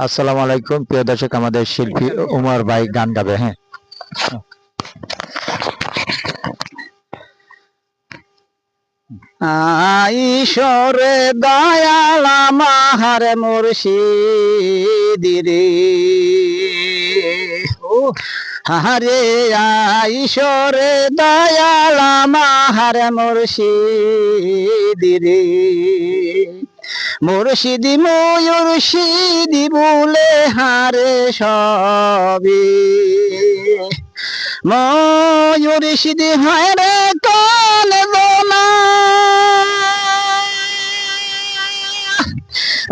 আসসালামু আলাইকুম প্রিয় দর্শক, আমাদের শিল্পী উমর ভাই গান গাবে। হ্যাঁ, ঈশ্বরে দয়াল আমার মুর্শিদিরে হারে ঈশ্বরে দয়াল আমার মুর্শিদিরে মুর্শিদি মুর্শিদি বলে হারে সবে মুর্শিদি হারে কাল দোনা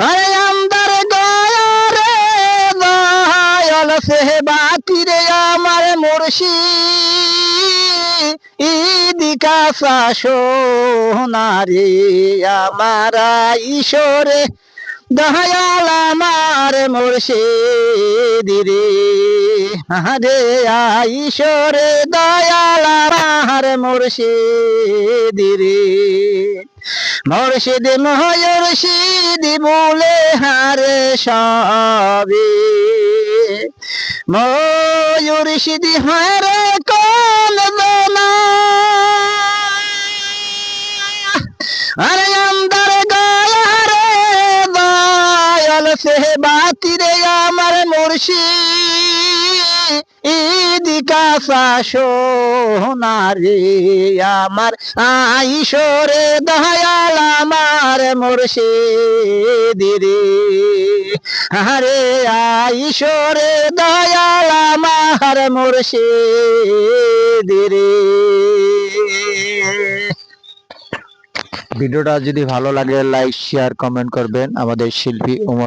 আরে আমদার গয়ারে দয়াল সে বাতিরে আমার মুর্শিদি কাসা সোনারে আমার ঈশ্বরে দয়াল আমার মুর্শিদিরে হারে ঈশ্বরে দয়াল আমার মুর্শিদিরে মুর্শিদ মুর্শিদি বলে হারে সবে মুর্শিদি হারে কল দোনা আরে আমদার গায়ারে দয়াল সে বাতিরে আমার মুর্শিদি কাসা সোনারে আমার ঈশ্বরে দয়াল আমার মুর্শিদিরে আরে ঈশ্বরে দয়াল আমার মুর্শিদিরে। ভিডিওটা যদি ভালো লাগে লাইক শেয়ার কমেন্ট করবেন। আমাদের শিল্পী উমর